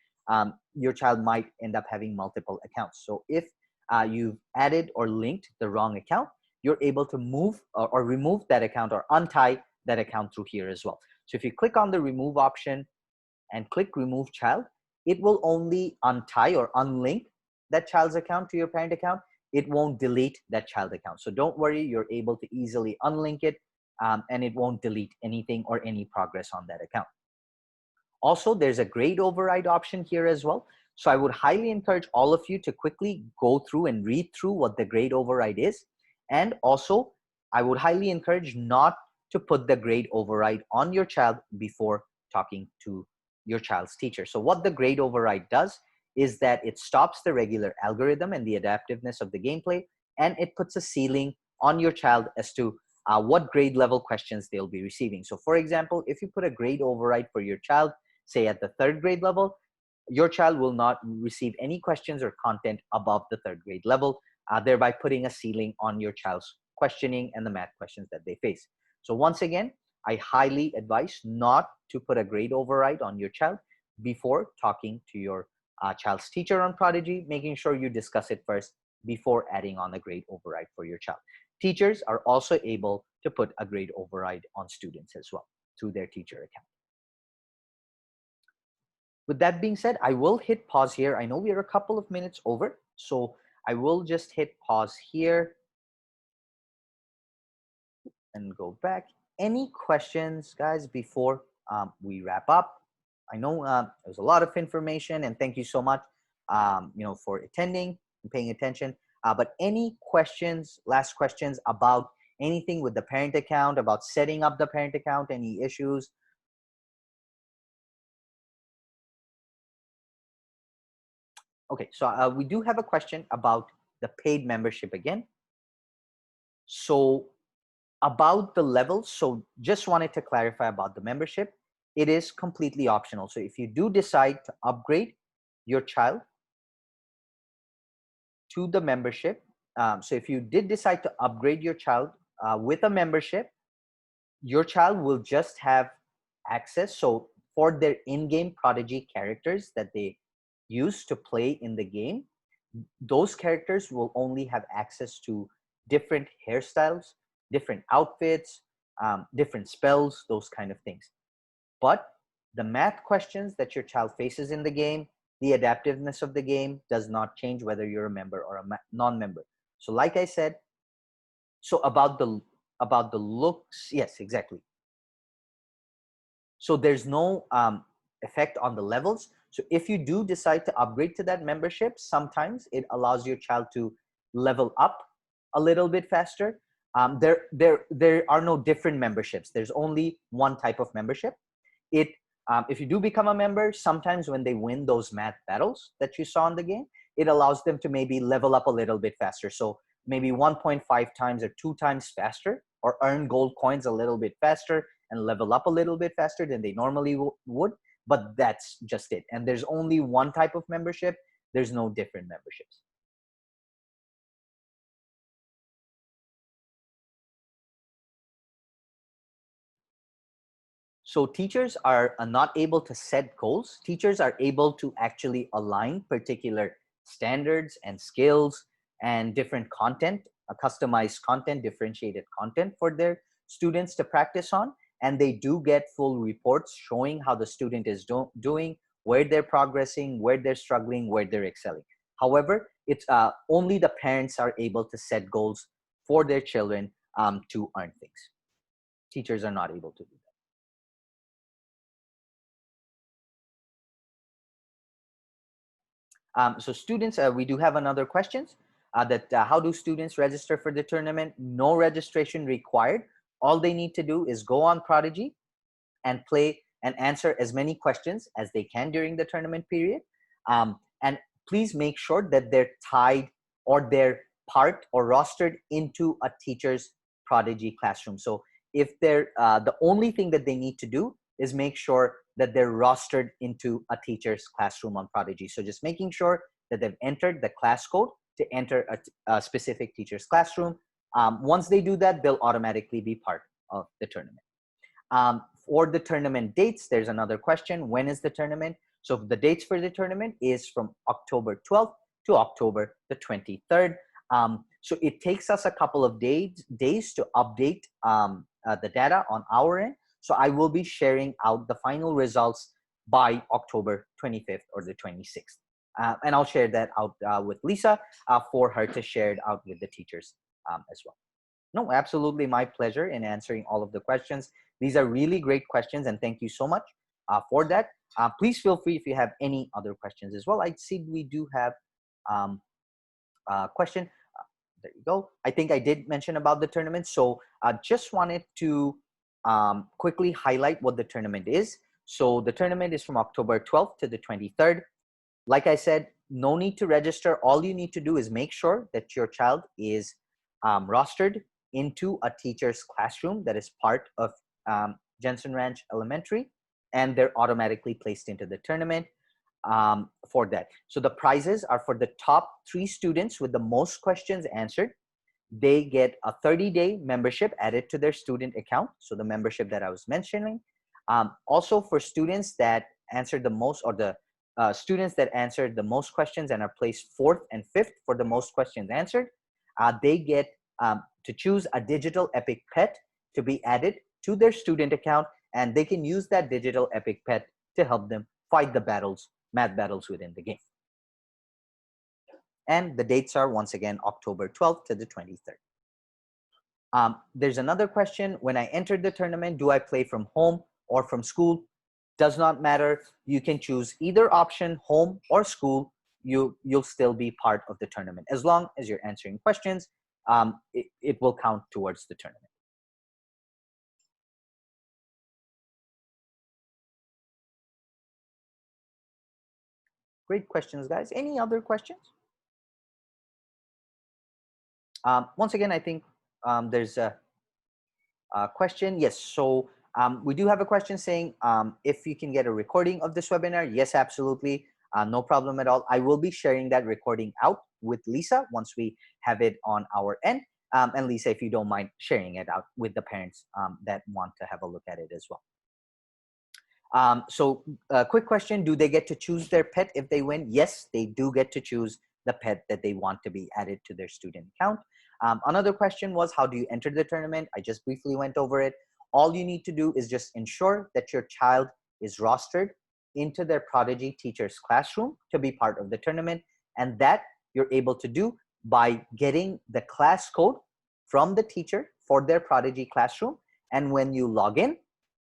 your child might end up having multiple accounts. So if you've added or linked the wrong account, you're able to move or remove that account or untie that account through here as well. So if you click on the remove option and click remove child, it will only untie or unlink that child's account to your parent account. It won't delete that child account. So don't worry, you're able to easily unlink it and it won't delete anything or any progress on that account. Also, there's a grade override option here as well. So I would highly encourage all of you to quickly go through and read through what the grade override is. And also, I would highly encourage not to put the grade override on your child before talking to your child's teacher. So what the grade override does is that it stops the regular algorithm and the adaptiveness of the gameplay, and it puts a ceiling on your child as to what grade level questions they'll be receiving. So for example, if you put a grade override for your child say at the 3rd grade level, your child will not receive any questions or content above the 3rd grade level, thereby putting a ceiling on your child's questioning and the math questions that they face. So once again, I highly advise not to put a grade override on your child before talking to your child's teacher on Prodigy, making sure you discuss it first before adding on a grade override for your child. Teachers are also able to put a grade override on students as well through their teacher account. With that being said, I will hit pause here. I know we are a couple of minutes over, so I will just hit pause here and go back. Any questions, guys, before we wrap up? I know there's a lot of information, and thank you so much, for attending and paying attention. But any questions, last questions about anything with the parent account, about setting up the parent account, any issues? Okay, so we do have a question about the paid membership again. So about the levels, so just wanted to clarify about the membership. It is completely optional. So if you do decide to upgrade your child to the membership, so if you did decide to upgrade your child with a membership, your child will just have access. So for their in-game Prodigy characters that they use to play in the game, those characters will only have access to different hairstyles, different outfits, different spells, those kind of things. But the math questions that your child faces in the game, the adaptiveness of the game does not change whether you're a member or a non-member. So like I said, so about the looks, yes, exactly. So there's no effect on the levels. So if you do decide to upgrade to that membership, sometimes it allows your child to level up a little bit faster. There are no different memberships. There's only one type of membership. If you do become a member, sometimes when they win those math battles that you saw in the game, it allows them to maybe level up a little bit faster. So maybe 1.5 times or 2 times faster, or earn gold coins a little bit faster and level up a little bit faster than they normally would. But that's just it. And there's only one type of membership. There's no different memberships. So teachers are not able to set goals. Teachers are able to actually align particular standards and skills and different content, customized content, differentiated content for their students to practice on. And they do get full reports showing how the student is doing, where they're progressing, where they're struggling, where they're excelling. However, it's only the parents are able to set goals for their children to earn things. Teachers are not able to do that. So students, we do have another questions how do students register for the tournament? No registration required. All they need to do is go on Prodigy and play and answer as many questions as they can during the tournament period. And please make sure that they're tied or they're part or rostered into a teacher's Prodigy classroom. So if they're the only thing that they need to do is make sure that they're rostered into a teacher's classroom on Prodigy. So just making sure that they've entered the class code to enter a specific teacher's classroom. Once they do that, they'll automatically be part of the tournament. For the tournament dates, there's another question. When is the tournament? So the dates for the tournament is from October 12th to October the 23rd. So it takes us a couple of days to update the data on our end. So I will be sharing out the final results by October 25th or the 26th. And I'll share that out with Lisa for her to share it out with the teachers as well. No, absolutely my pleasure in answering all of the questions. These are really great questions, and thank you so much for that. Please feel free if you have any other questions as well. I see we do have a question. There you go. I think I did mention about the tournament. So just wanted to quickly highlight what the tournament is. So the tournament is from October 12th to the 23rd. Like I said, no need to register. All you need to do is make sure that your child is rostered into a teacher's classroom that is part of Jensen Ranch Elementary. and they're automatically placed into the tournament for that. So the prizes are for the top 3 students with the most questions answered. They get a 30-day membership added to their student account. So the membership that I was mentioning. Also for students that answered the most, or the students that answered the most questions and are placed 4th and 5th for the most questions answered, they get to choose a digital epic pet to be added to their student account, and they can use that digital epic pet to help them fight the battles, math battles within the game. And the dates are once again October 12th to the 23rd. There's another question. When I entered the tournament, do I play from home or from school? Does not matter. You can choose either option, home or school. You'll still be part of the tournament. As long as you're answering questions, it will count towards the tournament. Great questions, guys. Any other questions? Once again, I think there's a question. Yes, so we do have a question saying if you can get a recording of this webinar. Yes, absolutely. No problem at all. I will be sharing that recording out with Lisa once we have it on our end. And Lisa, if you don't mind sharing it out with the parents that want to have a look at it as well. So quick question, do they get to choose their pet if they win? Yes, they do get to choose the pet that they want to be added to their student account. Another question was, how do you enter the tournament? I just briefly went over it. All you need to do is just ensure that your child is rostered into their Prodigy teacher's classroom to be part of the tournament. And that you're able to do by getting the class code from the teacher for their Prodigy classroom. And when you log in,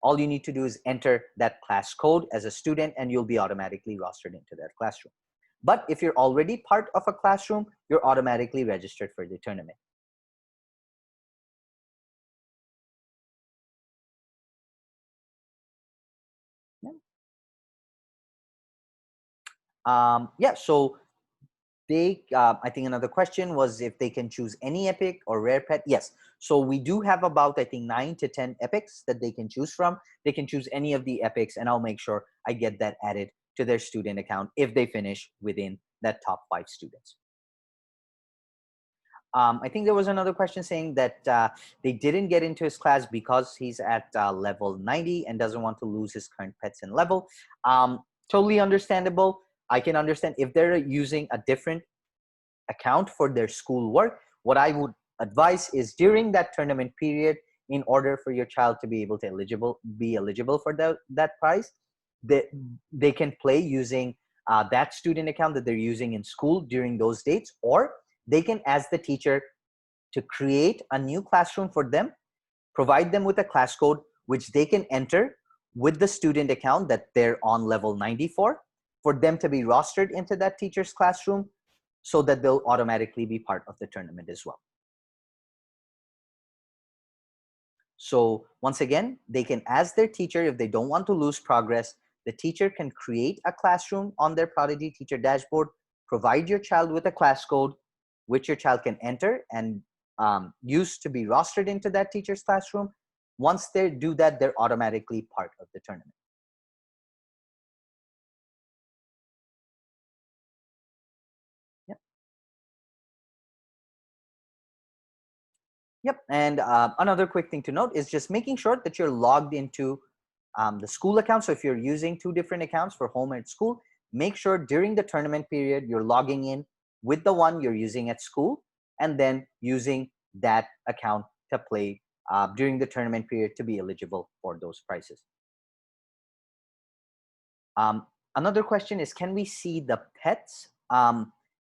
all you need to do is enter that class code as a student and you'll be automatically rostered into that classroom. But if you're already part of a classroom, you're automatically registered for the tournament. Yeah, so they, I think another question was if they can choose any epic or rare pet. Yes, so we do have about, I think, 9 to 10 epics that they can choose from. They can choose any of the epics and I'll make sure I get that added to their student account if they finish within that top 5 students. I think there was another question saying that they didn't get into his class because he's at level 90 and doesn't want to lose his current pets in level. Totally understandable. I can understand if they're using a different account for their school work. What I would advise is during that tournament period, in order for your child to be able to be eligible for that prize, they can play using that student account that they're using in school during those dates, or they can ask the teacher to create a new classroom for them, provide them with a class code, which they can enter with the student account that they're on level 94 for them to be rostered into that teacher's classroom so that they'll automatically be part of the tournament as well. So once again, they can ask their teacher if they don't want to lose progress. The teacher can create a classroom on their Prodigy teacher dashboard, provide your child with a class code, which your child can enter and use to be rostered into that teacher's classroom. Once they do that, they're automatically part of the tournament. Yep. Yep. And another quick thing to note is just making sure that you're logged into the school account. So if you're using 2 different accounts for home and school, make sure during the tournament period, you're logging in with the one you're using at school and then using that account to play during the tournament period to be eligible for those prizes. Another question is, can we see the pets?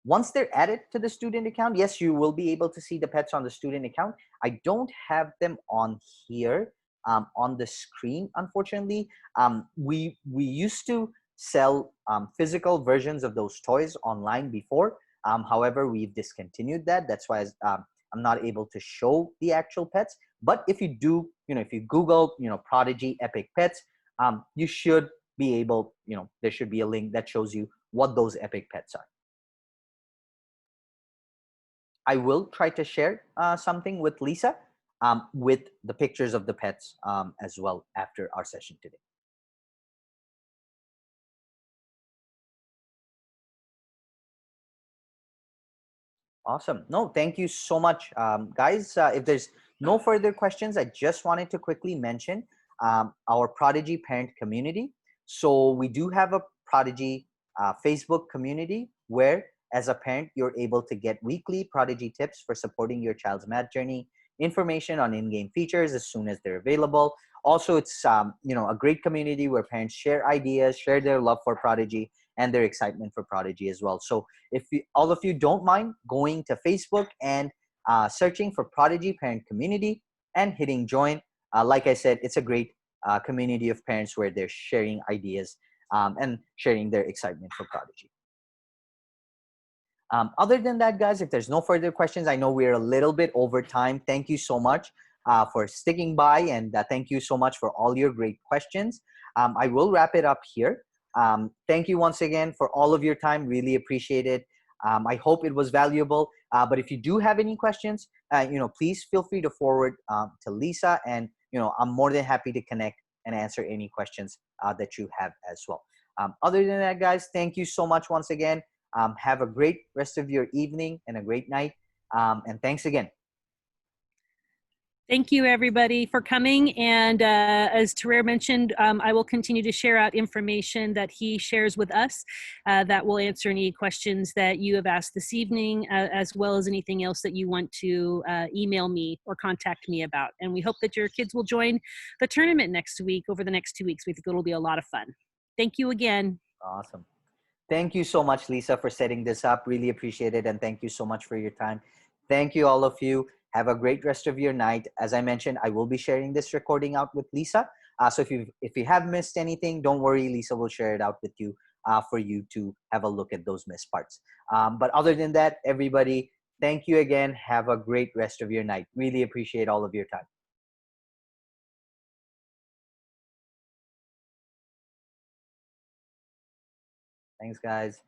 Once they're added to the student account, yes, you will be able to see the pets on the student account. I don't have them on here on the screen, unfortunately. We used to sell physical versions of those toys online before. However, we've discontinued that. That's why I'm not able to show the actual pets. But if you do, if you Google, Prodigy Epic Pets, you should be able, there should be a link that shows you what those epic pets are. I will try to share something with Lisa with the pictures of the pets as well after our session today. Awesome. No, thank you so much, guys. If there's no further questions, I just wanted to quickly mention our Prodigy parent community. So we do have a Prodigy Facebook community where, as a parent, you're able to get weekly Prodigy tips for supporting your child's math journey, information on in-game features as soon as they're available. Also, it's a great community where parents share ideas, share their love for Prodigy, and their excitement for Prodigy as well. So if all of you don't mind going to Facebook and searching for Prodigy Parent Community and hitting join, like I said, it's a great community of parents where they're sharing ideas and sharing their excitement for Prodigy. Other than that, guys, if there's no further questions, I know we're a little bit over time. Thank you so much for sticking by, and thank you so much for all your great questions. I will wrap it up here. Thank you once again for all of your time. Really appreciate it. I hope it was valuable. But if you do have any questions, please feel free to forward to Lisa, and I'm more than happy to connect and answer any questions that you have as well. Other than that, guys, thank you so much once again. Have a great rest of your evening and a great night. And thanks again. Thank you, everybody, for coming. And as Tarek mentioned, I will continue to share out information that he shares with us that will answer any questions that you have asked this evening, as well as anything else that you want to email me or contact me about. And we hope that your kids will join the tournament next week, over the next 2 weeks. We think it'll be a lot of fun. Thank you again. Awesome. Thank you so much, Lisa, for setting this up. Really appreciate it. And thank you so much for your time. Thank you, all of you. Have a great rest of your night. As I mentioned, I will be sharing this recording out with Lisa. So if you have missed anything, don't worry. Lisa will share it out with you for you to have a look at those missed parts. But other than that, everybody, thank you again. Have a great rest of your night. Really appreciate all of your time. Thanks, guys.